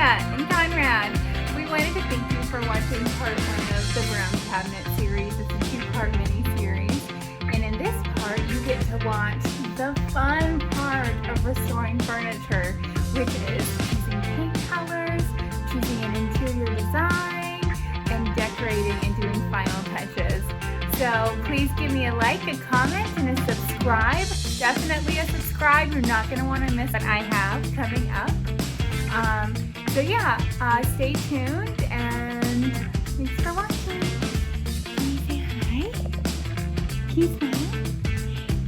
Sophia and Conrad. We wanted to thank you for watching part 1 of the Brown Cabinet series. It's a 2-part mini-series. And in this part, you get to watch the fun part of restoring furniture, which is choosing paint colors, choosing an interior design, and decorating and doing final touches. So please give me a like, a comment, and a subscribe. Definitely a subscribe. You're not going to want to miss what I have coming up. So yeah, stay tuned and thanks for watching. Can you say hi? Can you smile?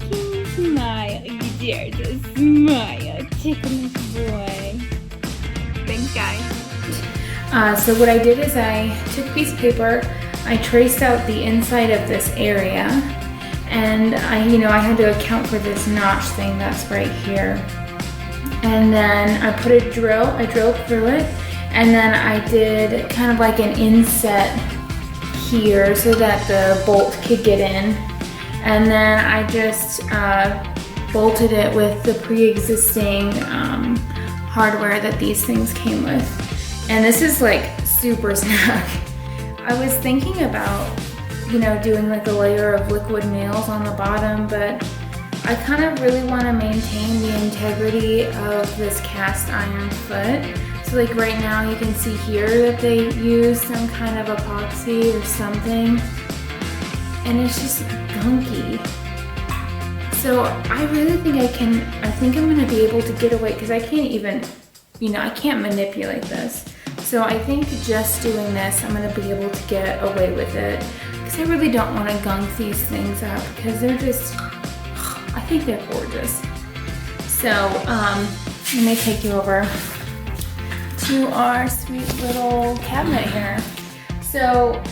Can you smile? You dare to smile, ticklish boy. Thanks, guys. So what I did is I took a piece of paper, I traced out the inside of this area, and I had to account for this notch thing that's right here. And then I put a drill, I drilled through it, and then I did kind of like an inset here so that the bolt could get in. And then I just bolted it with the pre-existing hardware that these things came with. And this is like super snug. I was thinking about, doing like a layer of liquid nails on the bottom, but I kind of really want to maintain the integrity of this cast iron foot. So like right now you can see here that they use some kind of epoxy or something, and it's just gunky. So I really think I think I'm going to be able to get away, because I can't even, I can't manipulate this. So I think just doing this, I'm going to be able to get away with it, because I really don't want to gunk these things up, because they're just, I think they're gorgeous. So let me take you over to our sweet little cabinet here. So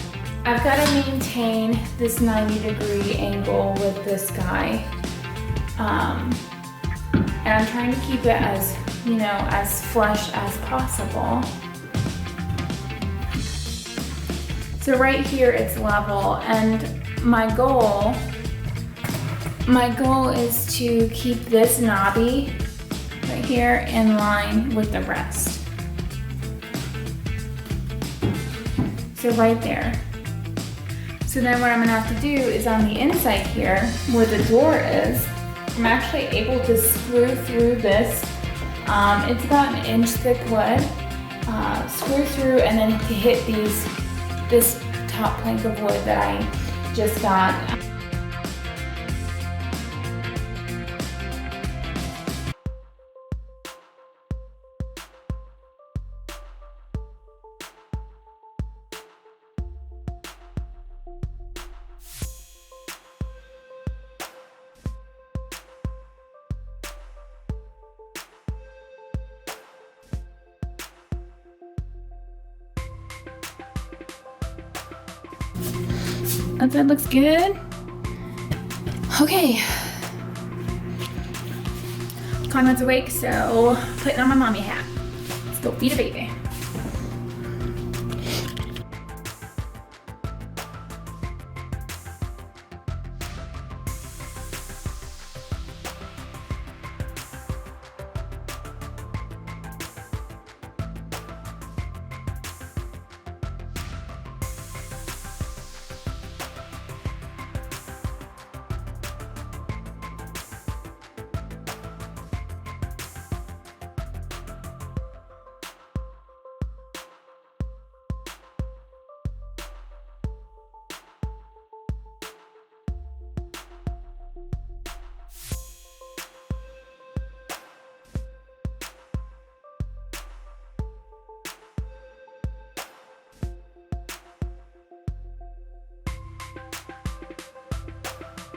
I've got to maintain this 90-degree angle with this guy. And I'm trying to keep it as, as flush as possible. So right here it's level, and my goal is to keep this knobby right here in line with the rest. So right there. So then what I'm gonna have to do is on the inside here, where the door is, I'm actually able to screw through this. It's about 1 inch thick wood. Screw through and then to hit this top plank of wood that I just got. That looks good. Okay. Conrad's awake, so putting on my mommy hat. Let's go feed a baby.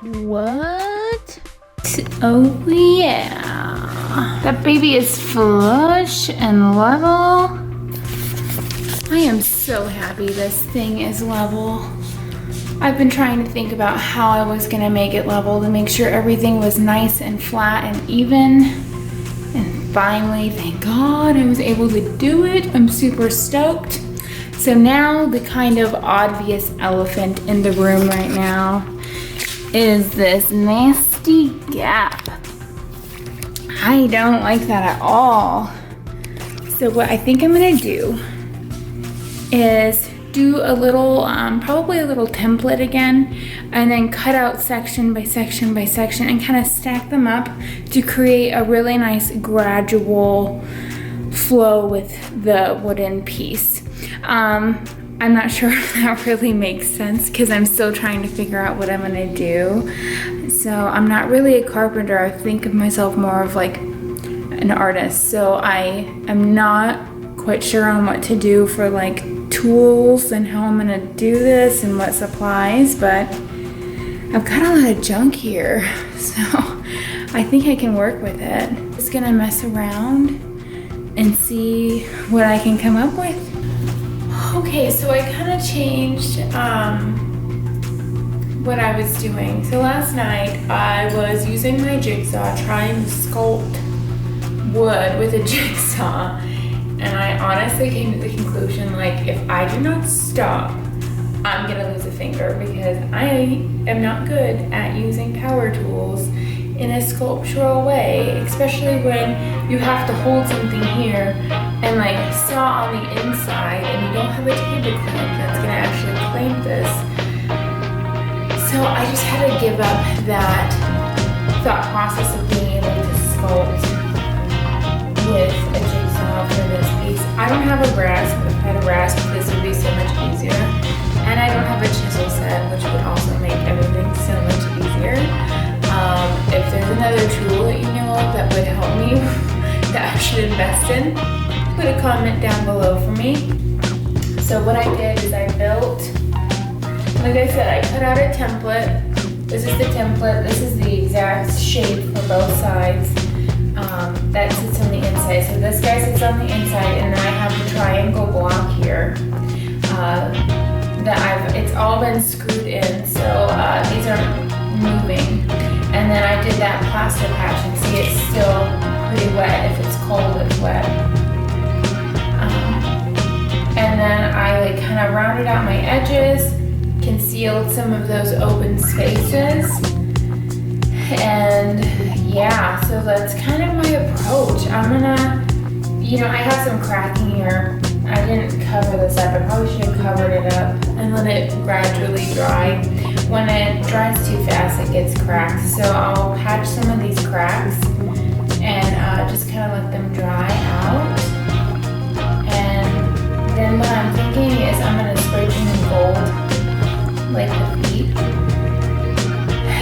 What? Oh yeah. That baby is flush and level. I am so happy this thing is level. I've been trying to think about how I was gonna make it level to make sure everything was nice and flat and even. And finally, thank God, I was able to do it. I'm super stoked. So now the kind of obvious elephant in the room right now is this nasty gap. I don't like that at all. So So what I think I'm gonna do is do a little, probably a little template again, and then cut out section by section by section and kind of stack them up to create a really nice gradual flow with the wooden piece. I'm not sure if that really makes sense because I'm still trying to figure out what I'm gonna do. So I'm not really a carpenter. I think of myself more of like an artist. So I am not quite sure on what to do for like tools and how I'm gonna do this and what supplies, but I've got a lot of junk here, so I think I can work with it. Just gonna mess around and see what I can come up with. Okay, so I kind of changed what I was doing. So last night I was using my jigsaw trying to sculpt wood with a jigsaw, and I honestly came to the conclusion, like, if I do not stop, I'm gonna lose a finger because I am not good at using power tools in a sculptural way, especially when you have to hold something here and like saw on the inside and you don't have a table clamp that's gonna actually clamp this. So I just had to give up that thought process of being able to sculpt with a jigsaw for this piece. I don't have a rasp. If I had a rasp, this would be so much easier. And I don't have a chisel set, which would also make everything so much easier. If there's another tool that you know of that would help me, that I should invest in, put a comment down below for me. So what I did is I built, like I said, I cut out a template. This is the template. This is the exact shape for both sides. That sits on the inside. So this guy sits on the inside, and then I have the triangle block here. It's all been screwed in, so these aren't moving. And then I did that plaster patch, and see it's still pretty wet. If it's cold, it's wet. And then I like kind of rounded out my edges, concealed some of those open spaces. And yeah, so that's kind of my approach. I'm gonna, I have some cracking here. I didn't cover this up. I probably should have covered it up and let it gradually dry. When it dries too fast, it gets cracked. So I'll patch some of these cracks and just kind of let them dry out. And then what I'm thinking is I'm gonna spray paint in gold, like the feet,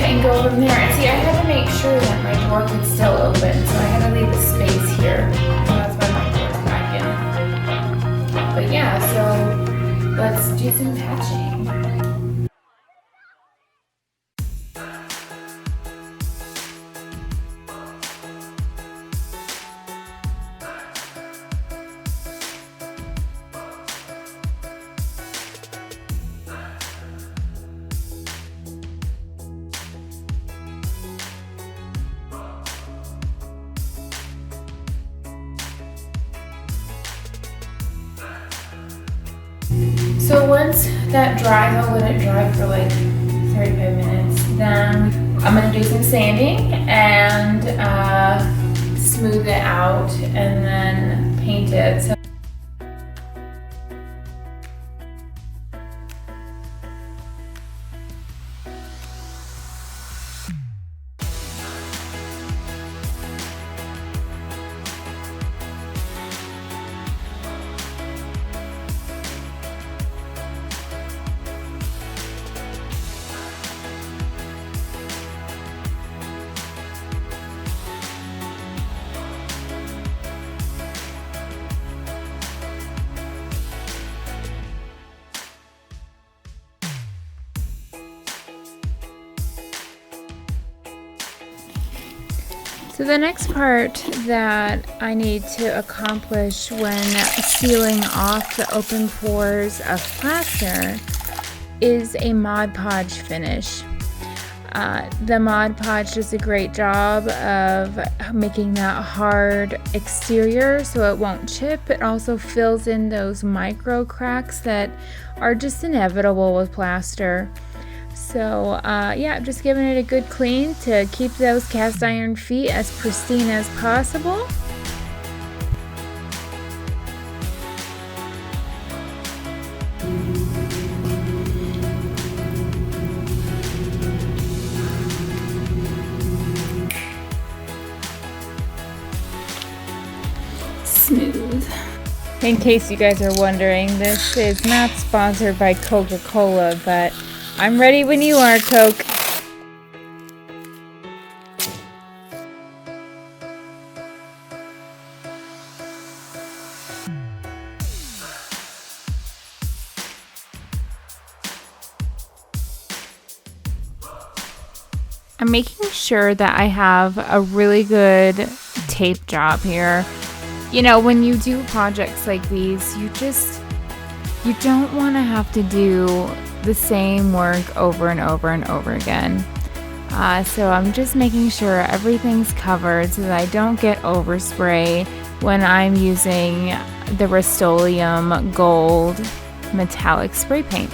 and go from there. And see, I had to make sure that my door could still open, so I had to leave a space here. So that's why my door's back in. But yeah, so let's do some patching. So once that dries, I'll let it dry for like 35 minutes. Then I'm gonna do some sanding and smooth it out and then paint it. So So the next part that I need to accomplish when sealing off the open pores of plaster is a Mod Podge finish. The Mod Podge does a great job of making that hard exterior so it won't chip. It also fills in those micro cracks that are just inevitable with plaster. So yeah, I'm just giving it a good clean to keep those cast iron feet as pristine as possible. In case you guys are wondering, this is not sponsored by Coca-Cola, but I'm ready when you are, Coke. I'm making sure that I have a really good tape job here. You know, when you do projects like these, you don't want to have to do the same work over and over and over again. So I'm just making sure everything's covered so that I don't get overspray when I'm using the Rust-Oleum Gold metallic spray paint.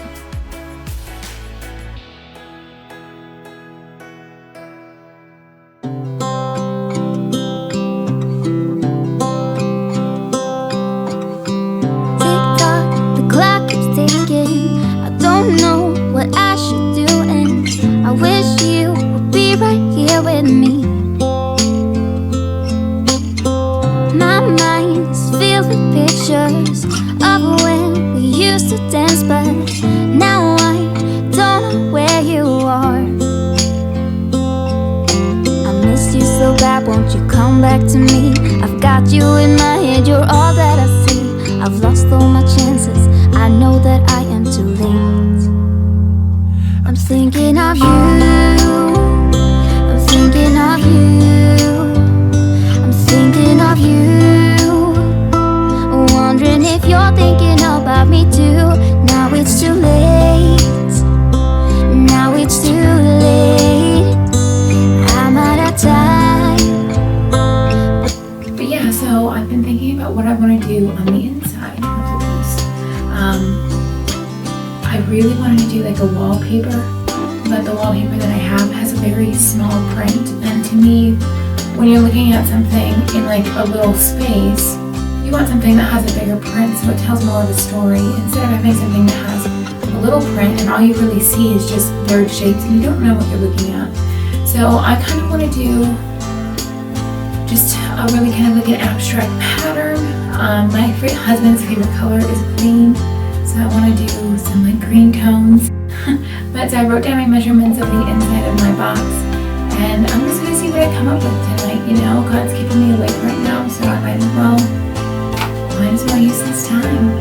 Won't you come back to me? I've got you in my head, you're all that I see. I've lost all my chances, I know that I am too late. I'm thinking of you, I'm thinking of you, I'm thinking of you, wondering if you're thinking about me too. Now it's too late, now it's too late, I'm out of time. So I've been thinking about what I want to do on the inside of the piece. I really wanted to do like a wallpaper, but the wallpaper that I have has a very small print, and to me, when you're looking at something in like a little space, you want something that has a bigger print so it tells more of a story, instead of having something that has a little print and all you really see is just blurred shapes and you don't know what you're looking at. So I kind of want to do just a really kind of like an abstract pattern. My husband's favorite color is green, so I want to do some like green tones. But so I wrote down my measurements of the inside of my box, and I'm just going to see what I come up with tonight. You know, God's keeping me awake right now, so I might as well use this time.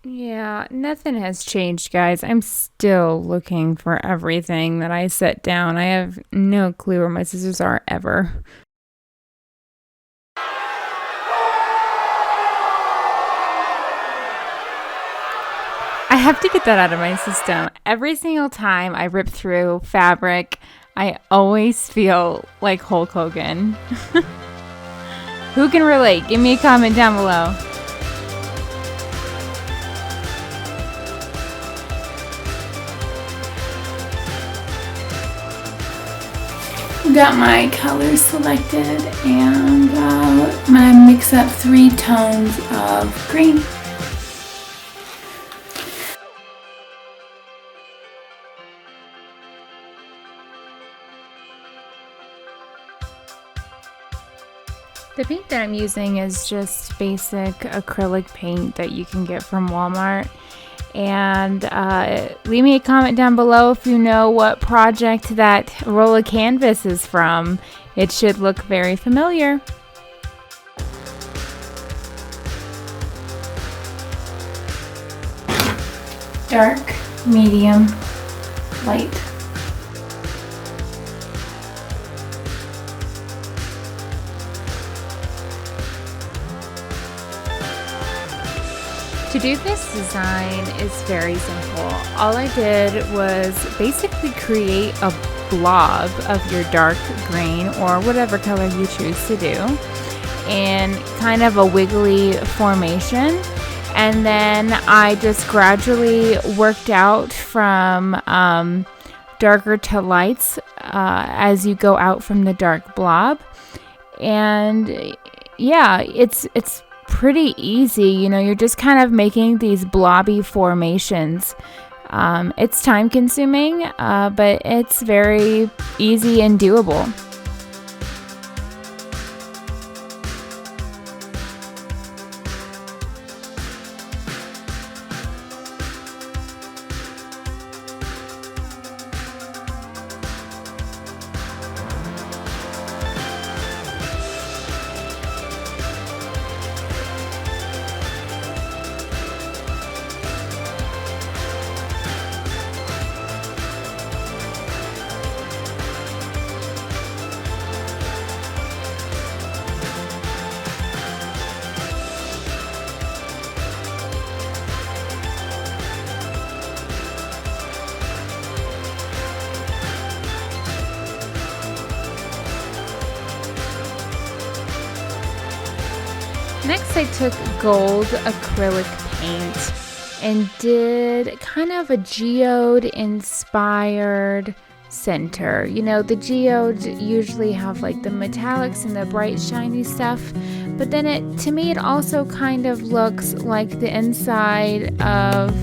Yeah, nothing has changed, guys. I'm still looking for everything that I set down. I have no clue where my scissors are ever. I have to get that out of my system. Every single time I rip through fabric, I always feel like Hulk Hogan. Who can relate? Give me a comment down below. Got my colors selected, and I'm gonna mix up 3 tones of green. The paint that I'm using is just basic acrylic paint that you can get from Walmart. And leave me a comment down below if you know what project that roll of canvas is from. It should look very familiar. Dark, medium, light. To do this design is very simple. All I did was basically create a blob of your dark green or whatever color you choose to do in kind of a wiggly formation, and then I just gradually worked out from darker to lights as you go out from the dark blob. And yeah, it's pretty easy. You're just kind of making these blobby formations. It's time consuming, but it's very easy and doable. Next, I took gold acrylic paint and did kind of a geode inspired center. The geodes usually have like the metallics and the bright shiny stuff, but then to me it also kind of looks like the inside of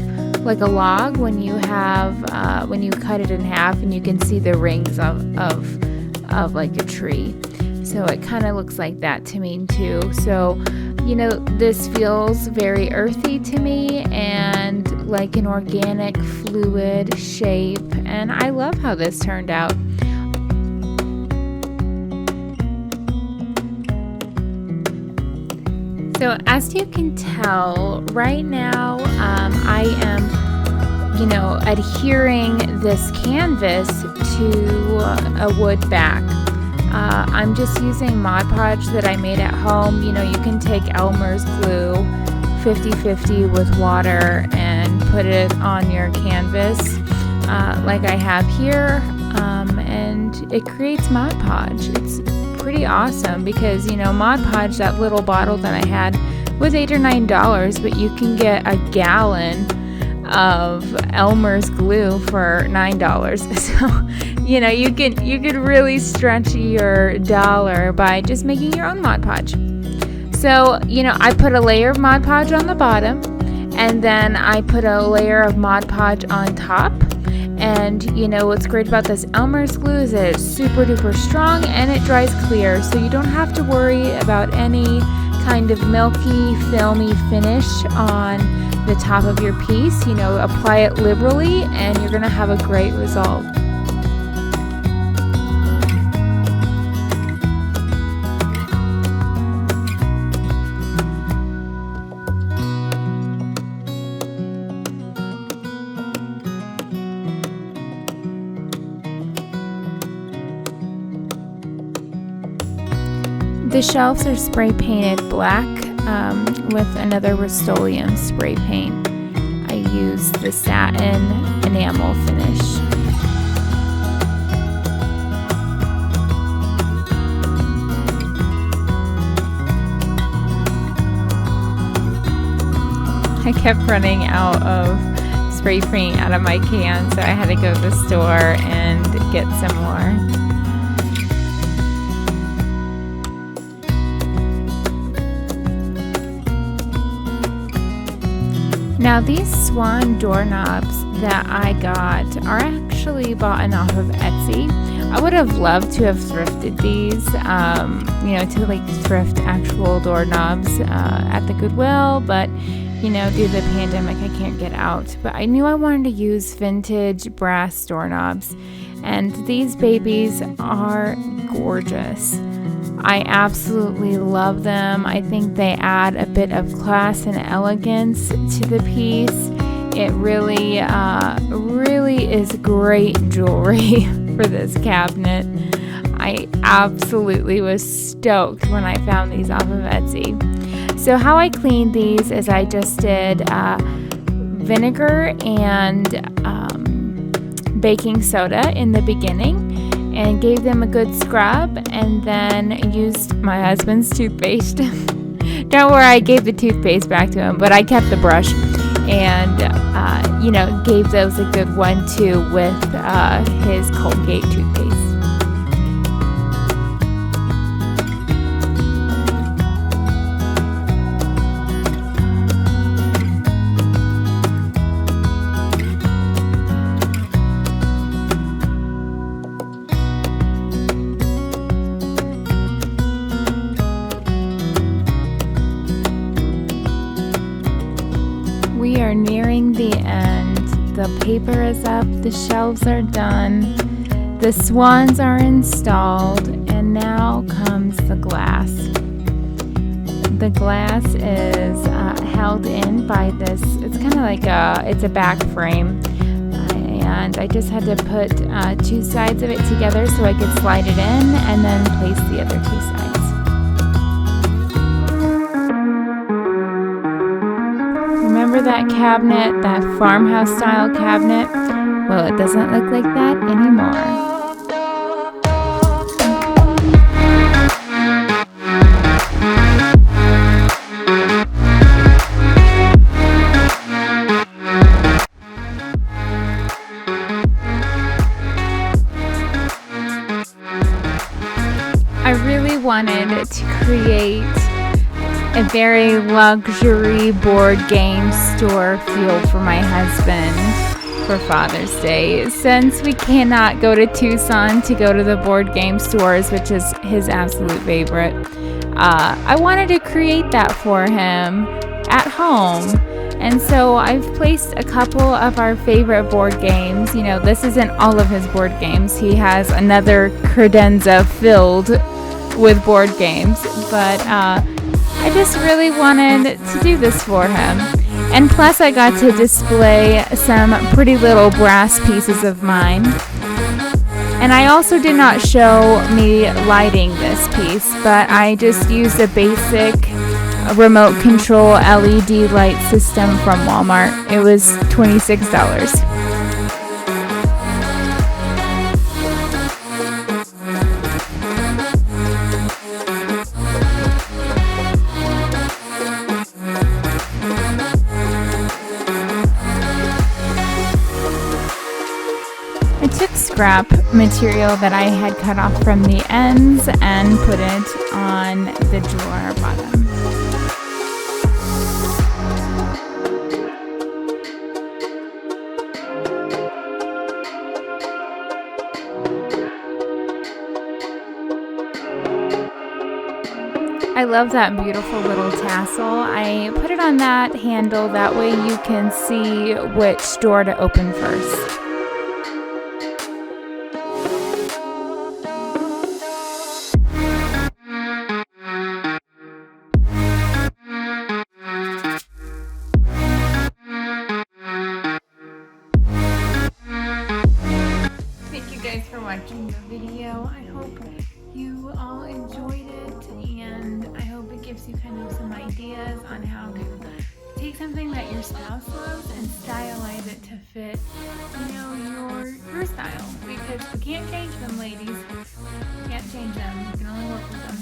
like a log when you cut it in half and you can see the rings of like a tree. So it kind of looks like that to me too. So this feels very earthy to me and like an organic fluid shape, and I love how this turned out. So as you can tell, right now I am adhering this canvas to a wood back. I'm just using Mod Podge that I made at home. You can take Elmer's glue 50-50 with water and put it on your canvas like I have here, and it creates Mod Podge. It's pretty awesome because Mod Podge, that little bottle that I had, was $8 or $9, but you can get a gallon of Elmer's glue for $9. So you could really stretch your dollar by just making your own Mod Podge. So I put a layer of Mod Podge on the bottom, and then I put a layer of Mod Podge on top. And what's great about this Elmer's glue is that it's super duper strong and it dries clear, so you don't have to worry about any kind of milky, filmy finish on the top of your piece. Apply it liberally and you're gonna have a great result. The shelves are spray painted black with another Rust-Oleum spray paint. I used the satin enamel finish. I kept running out of spray paint out of my can, so I had to go to the store and get some more. Now these swan doorknobs that I got are actually bought off of Etsy. I would have loved to have thrifted these, to like thrift actual doorknobs at the Goodwill, but due to the pandemic I can't get out. But I knew I wanted to use vintage brass doorknobs, and these babies are gorgeous. I absolutely love them. I think they add a bit of class and elegance to the piece. It really is great jewelry for this cabinet. I absolutely was stoked when I found these off of Etsy. So how I cleaned these is I just did vinegar and baking soda in the beginning, and gave them a good scrub, and then used my husband's toothpaste. Don't worry, I gave the toothpaste back to him, but I kept the brush. and gave those a good 1-2 with his Colgate toothpaste. We are nearing the end. The paper is up, the shelves are done, the swans are installed, and now comes the glass. The glass is held in by this, it's kind of like it's a back frame, and I just had to put 2 sides of it together so I could slide it in and then place the other 2 sides. Remember that cabinet, that farmhouse style cabinet? Well, it doesn't look like that anymore. I really wanted to create a very luxury board game store feel for my husband for Father's Day. Since we cannot go to Tucson to go to the board game stores, which is his absolute favorite, I wanted to create that for him at home. And so I've placed a couple of our favorite board games. This isn't all of his board games. He has another credenza filled with board games, but I just really wanted to do this for him. And plus I got to display some pretty little brass pieces of mine. And I also did not show me lighting this piece, but I just used a basic remote control LED light system from Walmart. It was $26. I took scrap material that I had cut off from the ends and put it on the drawer bottom. I love that beautiful little tassel. I put it on that handle, that way you can see which door to open first. Thank you guys for watching the video. I hope you all enjoyed it, and I hope it gives you kind of some ideas on how to take something that your spouse loves and stylize it to fit, your style. Because we can't change them, ladies. We can't change them. We can only work with them.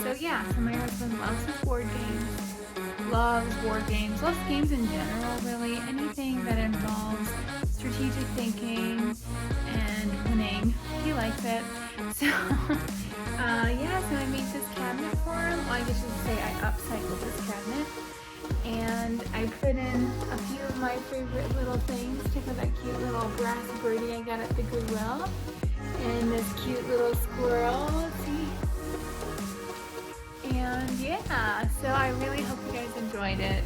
So yeah, so my husband loves his board games. Loves board games. Loves games in general, really. Anything that involves strategic thinking and winning. He likes it. So so I made this cabinet for him. Well, I guess you could say I upcycled this cabinet. And I put in a few of my favorite little things. Check out that cute little brass birdie I got at the Goodwill. And this cute little squirrel. Let's see. And yeah, so I really hope you guys enjoyed it.